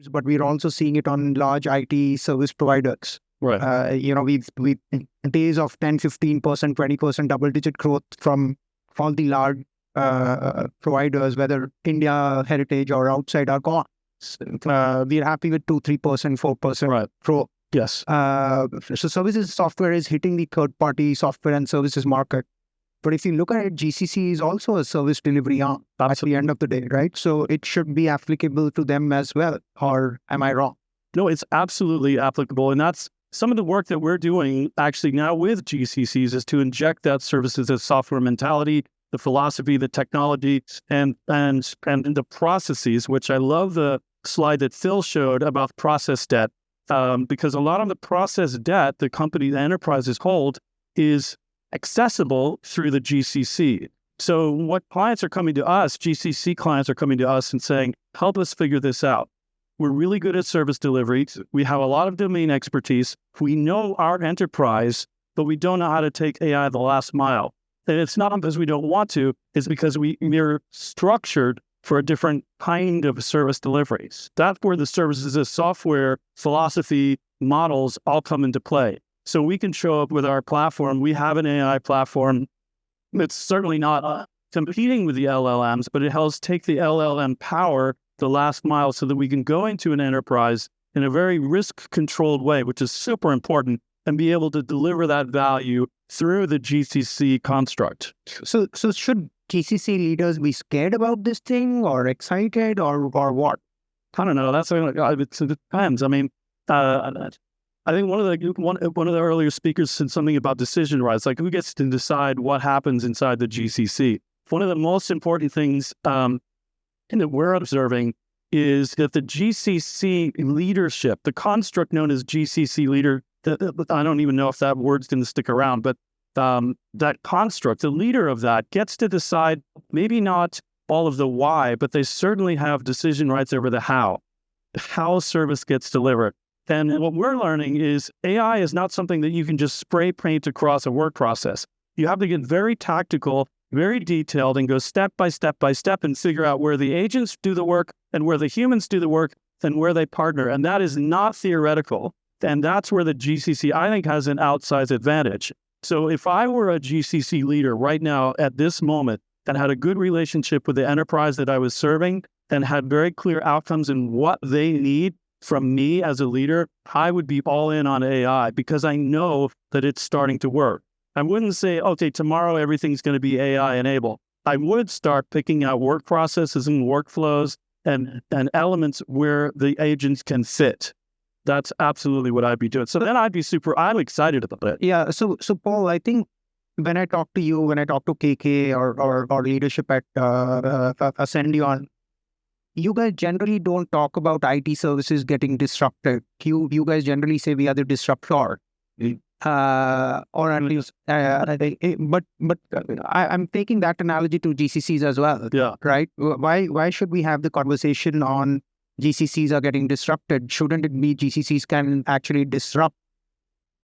but we're also seeing it on large IT service providers. Right. We've days of 10, 15%, 20% double-digit growth from all the large providers, whether India, heritage, or outside, are gone. We're happy with 2, 3%, 4% growth. Yes. So services software is hitting the third-party software and services market. But if you look at it, GCC is also a service delivery arm at the end of the day, right? So it should be applicable to them as well. Or am I wrong? No, it's absolutely applicable. And that's some of the work that we're doing actually now with GCCs is to inject that services as software mentality, the philosophy, the technology, and the processes, which I love the slide that Phil showed about process debt, because a lot of the process debt the enterprises hold is accessible through the GCC. So what clients are coming to us, GCC clients are coming to us and saying, help us figure this out. We're really good at service delivery. We have a lot of domain expertise. We know our enterprise, but we don't know how to take AI the last mile. And it's not because we don't want to, it's because we're structured for a different kind of service deliveries. That's where the services as software philosophy models all come into play. So we can show up with our platform. We have an AI platform that's certainly not competing with the LLMs, but it helps take the LLM power the last mile so that we can go into an enterprise in a very risk-controlled way, which is super important, and be able to deliver that value through the GCC construct. So should GCC leaders be scared about this thing or excited or what? I don't know. It depends. I mean, I think one of the earlier speakers said something about decision rights, like who gets to decide what happens inside the GCC. One of the most important things that we're observing is that the GCC leadership, the construct known as GCC leader, I don't even know if that word's going to stick around, but that construct, the leader of that gets to decide maybe not all of the why, but they certainly have decision rights over the how service gets delivered. And what we're learning is AI is not something that you can just spray paint across a work process. You have to get very tactical, very detailed, and go step by step by step and figure out where the agents do the work and where the humans do the work and where they partner. And that is not theoretical. And that's where the GCC, I think, has an outsized advantage. So if I were a GCC leader right now at this moment and had a good relationship with the enterprise that I was serving and had very clear outcomes in what they need from me as a leader, I would be all in on AI because I know that it's starting to work. I wouldn't say, okay, tomorrow everything's going to be AI enabled. I would start picking out work processes and workflows and elements where the agents can fit. That's absolutely what I'd be doing. So then I'm excited about it. Yeah. So Paul, I think when I talk to you, when I talk to KK or leadership at Ascendion, you guys generally don't talk about IT services getting disrupted. You guys generally say we are the disruptor. Or at least, but I'm taking that analogy to GCCs as well. Yeah. Right. Why should we have the conversation on GCCs are getting disrupted? Shouldn't it be GCCs can actually disrupt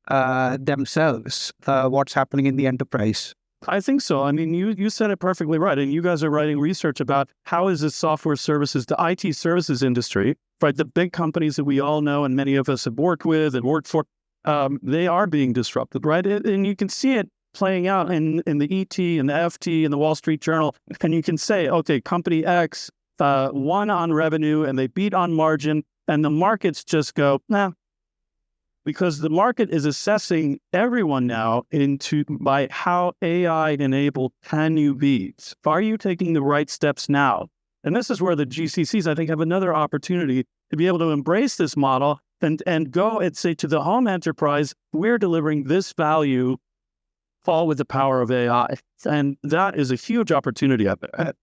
themselves? What's happening in the enterprise? I think so. I mean, you said it perfectly right. And you guys are writing research about how is this software services, the IT services industry, right? The big companies that we all know and many of us have worked with and worked for, they are being disrupted, right? And you can see it playing out in the ET and the FT and the Wall Street Journal. And you can say, okay, company X won on revenue and they beat on margin, and the markets just go, nah. Because the market is assessing everyone now by how AI enabled can you be? Are you taking the right steps now? And this is where the GCCs, I think, have another opportunity to be able to embrace this model and go and say to the home enterprise, we're delivering this value all with the power of AI. And that is a huge opportunity out there.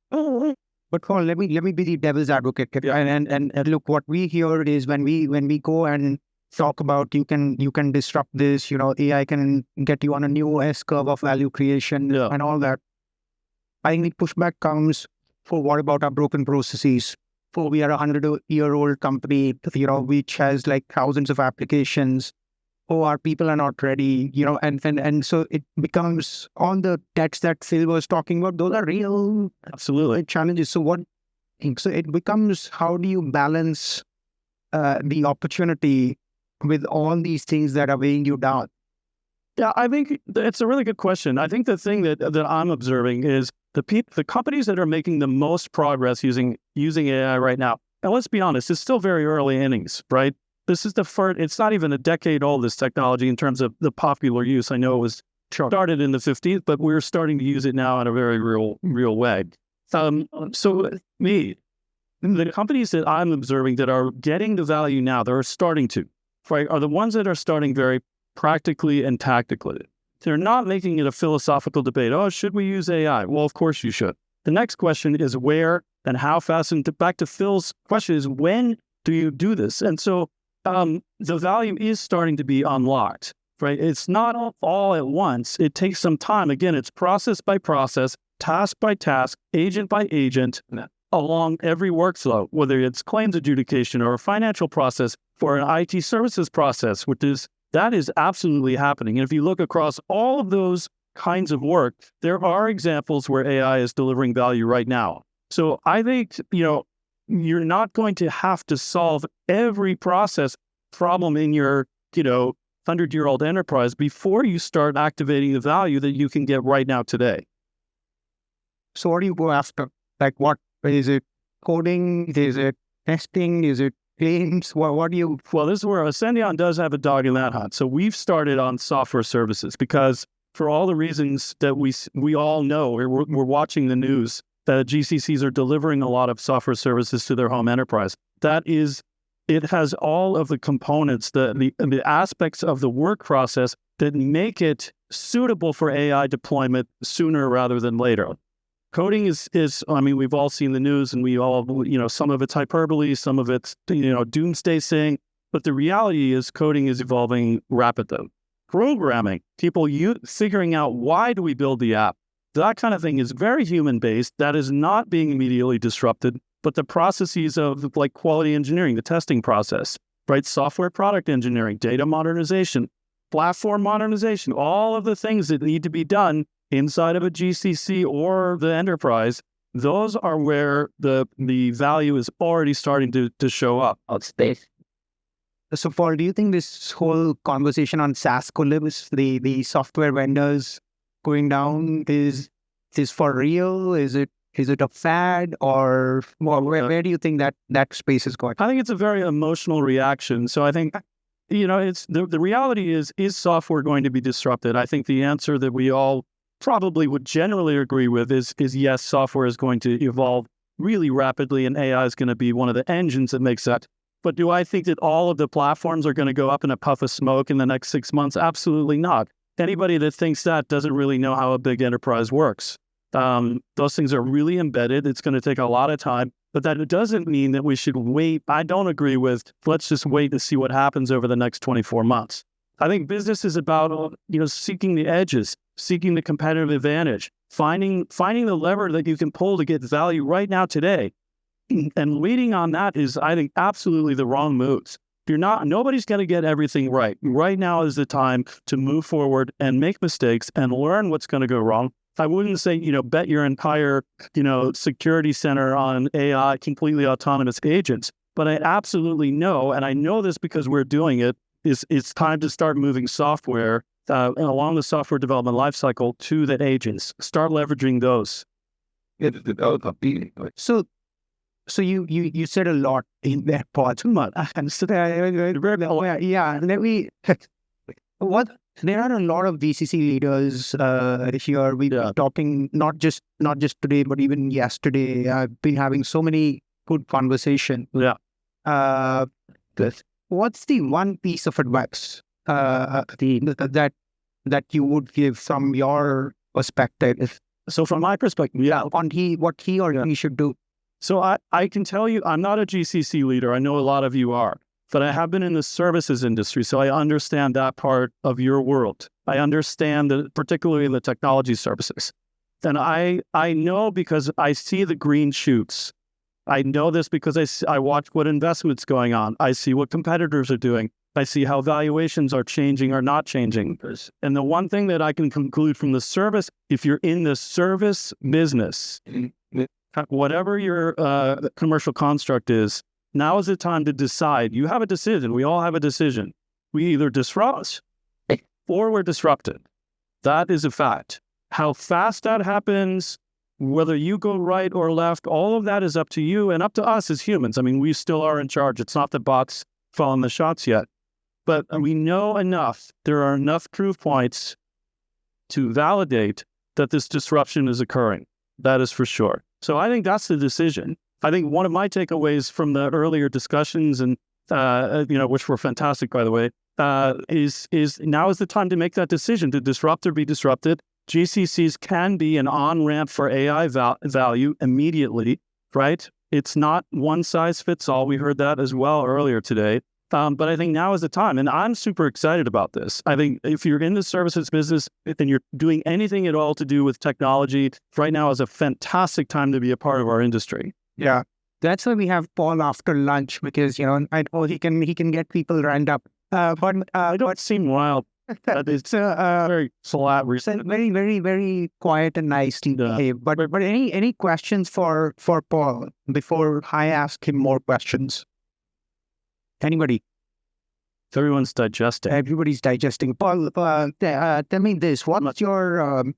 But Paul, let me be the devil's advocate. Yeah. And look, what we hear is when we go and talk about you can disrupt this, AI can get you on a new S-curve of value creation and all that. I think the pushback comes for what about our broken processes? For we are a 100-year-old company, which has like thousands of applications. Oh, our people are not ready, and so it becomes all the debts that Phil was talking about. Those are real, absolutely challenges. So it becomes how do you balance the opportunity with all these things that are weighing you down? Yeah, I think it's a really good question. I think the thing that I'm observing is the companies that are making the most progress using AI right now. And let's be honest, it's still very early innings, right? This is the first. It's not even a decade old, this technology, in terms of the popular use. I know it was started in the 50s, but we're starting to use it now in a very real way. So the companies that I'm observing that are getting the value now, that are starting to, right, are the ones that are starting very practically and tactically. They're not making it a philosophical debate. Oh, should we use AI? Well, of course you should. The next question is where and how fast. And back to Phil's question is, when do you do this? And so the value is starting to be unlocked, right? It's not all at once. It takes some time. Again, it's process by process, task by task, agent by agent, along every workflow, whether it's claims adjudication or a financial process or an IT services process, that is absolutely happening. And if you look across all of those kinds of work, there are examples where AI is delivering value right now. So I think, you're not going to have to solve every process problem in your, 100-year-old enterprise before you start activating the value that you can get right now today. So what do you go after? Like, what is it? Coding? Is it testing? Is it claims? What do you? Well, this is where Ascendion does have a dog in that hunt. So we've started on software services because for all the reasons that we all know, we're watching the news, that GCCs are delivering a lot of software services to their home enterprise. It has all of the components, the aspects of the work process that make it suitable for AI deployment sooner rather than later. Coding is we've all seen the news, and we all, some of it's hyperbole, some of it's, doomsday saying, but the reality is coding is evolving rapidly. Programming, people figuring out, why do we build the app? That kind of thing is very human-based. That is not being immediately disrupted, but the processes of like quality engineering, the testing process, right? Software product engineering, data modernization, platform modernization, all of the things that need to be done inside of a GCC or the enterprise, those are where the value is already starting to show up. So, Paul, do you think this whole conversation on SaaS collabs, the software vendors going down, is for real? Is it a fad, or where do you think that space is going? I think it's a very emotional reaction. So I think, it's the reality is software going to be disrupted? I think the answer that we all probably would generally agree with is yes, software is going to evolve really rapidly, and AI is going to be one of the engines that makes that. But do I think that all of the platforms are going to go up in a puff of smoke in the next 6 months? Absolutely not. Anybody that thinks that doesn't really know how a big enterprise works. Those things are really embedded. It's going to take a lot of time, but that doesn't mean that we should wait. I don't agree with, let's just wait to see what happens over the next 24 months. I think business is about, seeking the edges, seeking the competitive advantage, finding the lever that you can pull to get value right now today. And waiting on that is, I think, absolutely the wrong moves. Nobody's going to get everything right. Right now is the time to move forward and make mistakes and learn what's going to go wrong. I wouldn't say, bet your entire, security center on AI, completely autonomous agents, but I absolutely know, and I know this because we're doing it, it's time to start moving software along the software development lifecycle to the agents. Start leveraging those. So you said a lot in that part. Yeah, there are a lot of VCC leaders here. We've been talking not just today, but even yesterday. I've been having so many good conversations. Yeah. What's the one piece of advice that you would give from your perspective? So from my perspective, on what he or she should do. So I can tell you, I'm not a GCC leader. I know a lot of you are, but I have been in the services industry, so I understand that part of your world. I understand particularly the technology services. And I know because I see the green shoots. I know this because I watch what investments going on. I see what competitors are doing. I see how valuations are changing or not changing. And the one thing that I can conclude from the service, if you're in the service business, whatever your commercial construct is, Now is the time to decide. You have a decision. We all have a decision. We either disrupt or we're disrupted. That is a fact. How fast that happens, whether you go right or left, all of that is up to you and up to us as humans. I mean, we still are in charge. It's not the bots calling the shots yet. But we know enough. There are enough proof points to validate that this disruption is occurring. That is for sure. So I think that's the decision. I think one of my takeaways from the earlier discussions, and which were fantastic, by the way, is now is the time to make that decision to disrupt or be disrupted. GCCs can be an on-ramp for AI value immediately, right? It's not one size fits all. We heard that as well earlier today. But I think now is the time, and I'm super excited about this. I think if you're in the services business and you're doing anything at all to do with technology, right now is a fantastic time to be a part of our industry. Yeah, that's why we have Paul after lunch, because I know he can get people ramped up. But I don't seem wild. It's very flat, very, very, very quiet and nice to behave. But any questions for Paul before I ask him more questions? Anybody? Everyone's digesting. Everybody's digesting. Paul, tell me this: what's your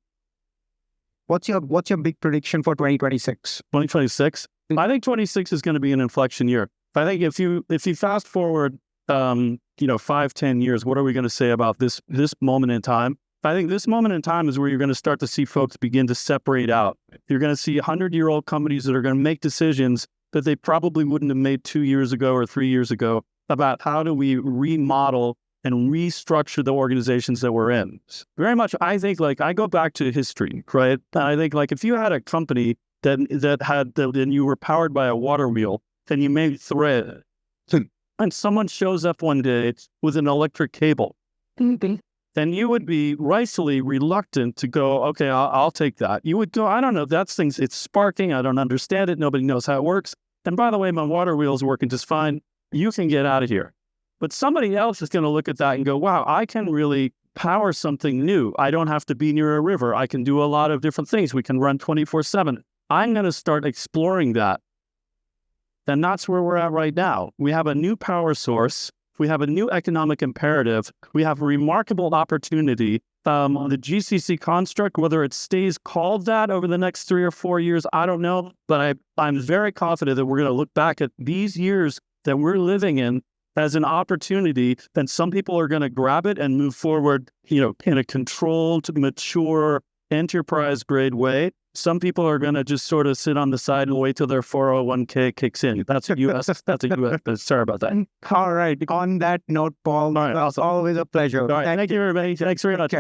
big prediction for 2026? 2026. I think 26 is going to be an inflection year. I think if you fast forward, 5-10 years, what are we going to say about this moment in time? I think this moment in time is where you're going to start to see folks begin to separate out. You're going to see 100-year-old companies that are going to make decisions that they probably wouldn't have made 2 years ago or 3 years ago about how do we remodel and restructure the organizations that we're in. Very much, I think, I go back to history, right? I think, if you had a company that you were powered by a water wheel, and you made thread, and someone shows up one day with an electric cable, then you would be rightfully reluctant to go, okay, I'll take that. You would go, I don't know, it's sparking, I don't understand it, nobody knows how it works. And by the way, my water wheel is working just fine. You can get out of here. But somebody else is going to look at that and go, wow, I can really power something new. I don't have to be near a river. I can do a lot of different things. We can run 24/7. I'm going to start exploring that. And that's where we're at right now. We have a new power source. We have a new economic imperative. We have a remarkable opportunity. The GCC construct, whether it stays called that over the next 3 or 4 years, I don't know. But I'm very confident that we're going to look back at these years that we're living in as an opportunity, and some people are going to grab it and move forward, in a controlled, mature, enterprise-grade way. Some people are going to just sort of sit on the side and wait till their 401k kicks in. That's a U.S. Sorry about that. All right. On that note, Paul, all right, awesome. Always a pleasure. All right. Thank you, everybody. Thanks very much.